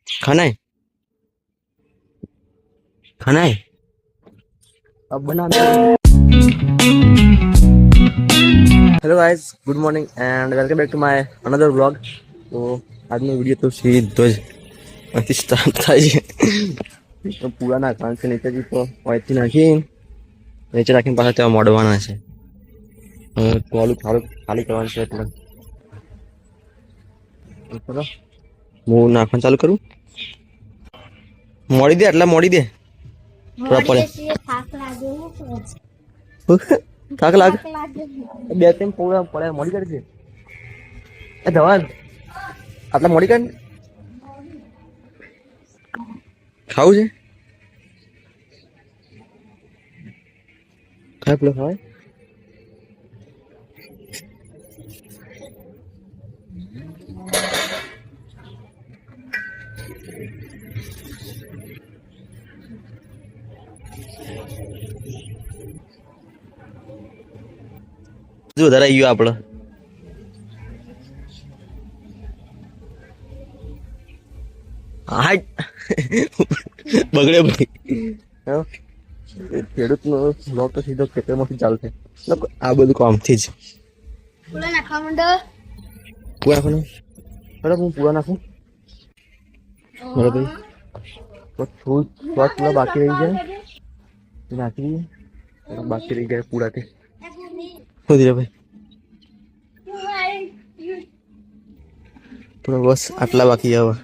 खाना है, खाना है, अब बना। Hello guys, good morning and welcome back to my another vlog. तो આજનો વિડીયો તો સીધો જ અહીંથી સ્ટાર્ટ થાય છે. તો પૂરા નાખવાનું છે નીચેથી, તો અહીંથી નાખી નીચે રાખીને પાછા ત્યાં મોડવાના છે. ટોલું ખાલી ખાલી કરવાનું છે એટલે ચલો હું નાખવાનું ચાલુ કરું. મોડી દે, એટલે મોડી દે, થોડા પડે. થાક લાગે, બે ત્રણ પૂરા પડે, મોડી કરી દે. એ ધવલ આટલા મોડી કાઢ, ખાવું છે? ખાય પેલો ખાવાય. જો વધારે આવી ગયો આપડે. બગડે ભાઈ, ખેડૂત નો બ્લોક તો સીધો ખેતરમાંથી ચાલશે. આ બધું કામથી જ પૂરા નાખવાનું. બરાબર, હું પૂરા નાખું. બરાબર, પૂરા બાકી રહી જાય નાખી દઈએ. બાકી રહી જાય પૂરાથી શું ભાઈ? પૂરા બસ આટલા બાકી આવે.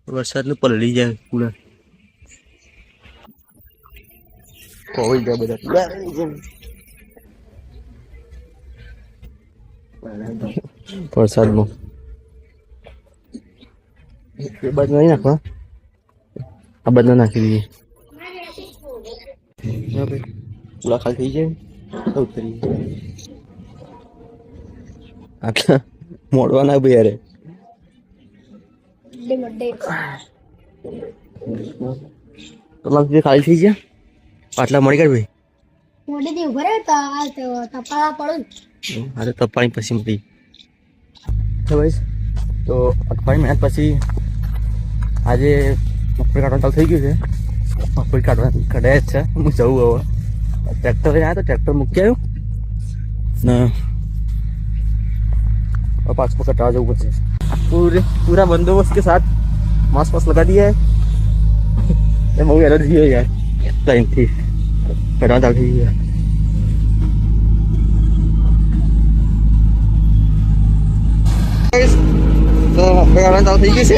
વરસાદ નું પલળી જાય પૂરા, કોઈ જાય બધા વરસાદમાં. એ બાજુ નહીં નાખવા, આ બાજુ નાખી દઈએ. પૂરા ખાલી થઈ જાય ઉતરી. આટલા મોડવાના ભાઈ યાર. ખાલી થઈ ગયા આટલા મળી કાઢ ભાઈ. અરે તપાણી પછી મળી તો 5 મિનિટ પછી આજે મગફળી કાઢવાનું ચાલુ થઈ ગયું છે. મગફળી કઢાય જ છે. હું જવું હવે ટ્રેક્ટર લઈને આવ્યો તો ટ્રેક્ટર મૂકી આવ્યો ને पाँच पकड़ आ जाऊँ बच्चे. पूरा बंदोबस्त के साथ मास्क वास्क लगा दिया है. बहुत एलर्जी है यार टाइम थी कड़ा डाल दी है. तो पेड़ डाल दी कैसे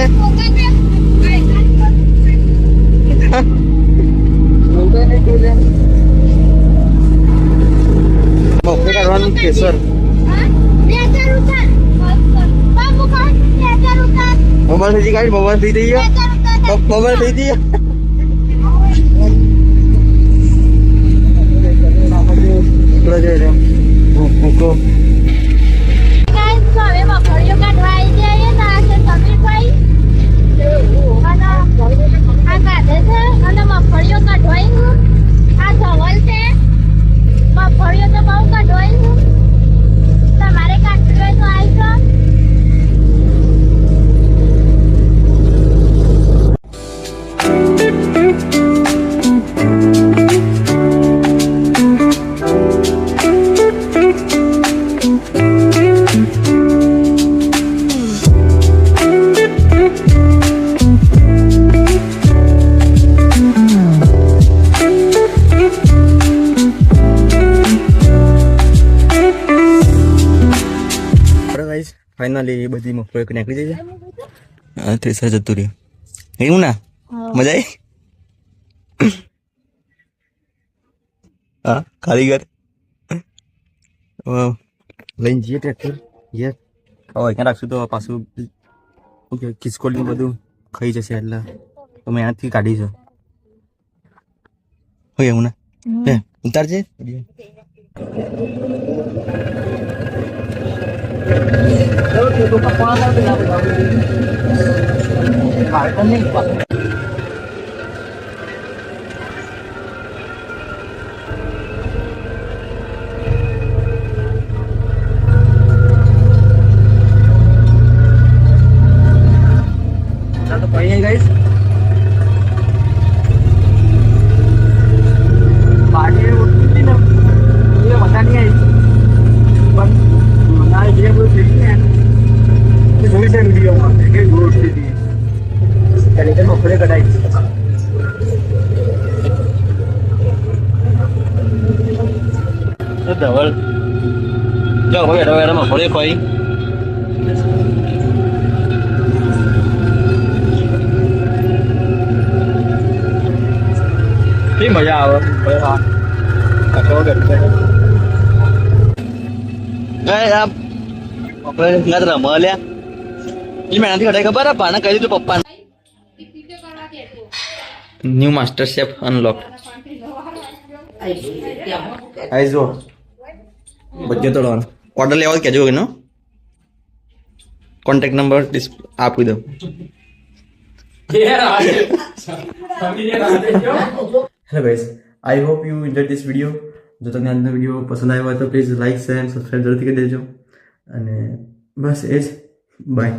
केसर मोबाइल થઈ ગઈ, મોબાઈલ થઈ ગઈ, મોબાઈલ થઈ ગઈ. થોડા જઈ રહ્યો મૂકો. ગાઈસ તો હવે મગફળીઓ કાઢવાઈ જાય ના છે સમીરભાઈ અને આ કાઢે છે અને મગફળીઓ કાઢવાઈ હું આ ધવલ છે. મગફળીઓ તો બહુ કાઢવાઈ હું, તમારે કાઢવી હોય તો આવજો. ફાઇનલી એ બધી મગફળી નીકળી જઈ છે. થ્રેસર જતું રહ્યું એવું ના મજા આવી. હા કારીગર લઈને જઈએ ટ્રેક્ટર જઈએ. હવે ક્યાં રાખશું તો પાછું ખિસકોલી બધું ખાઈ જશે એટલે તમે ત્યાંથી કાઢી છે. હોય એવું ને ઉતારજે. તો પડી ગાઈસ પાણી ઉઠતી ને એ મજા નહીં આવી પણ મને જે બધું થઈ ને એ જોઈ છે વિડીયોમાં કે ગોળ ઉઠતી હતી ત્યારે મગફળી કઢાઈ. ધવલ જો હવે બેઠા મગફળી ખોઈ મજા આવે. રમલ્યા એ મેનાથી કઢાઈ ખબર પાને કહી દીધું પપ્પા. New master chef unlock. આઈ જો બધે તોડવાનું ઓર્ડર લેવા કેજો એનો કોન્ટેક્ટ નંબર આપી દઉં. Hello guys, I hope you enjoyed this video. જો તમને આજનો વિડીયો પસંદ આવ્યો હોય તો પ્લીઝ લાઈક શેર અને સબસ્ક્રાઈબ જરૂરથી કરી દેજો. અને બસ એ જ બાય.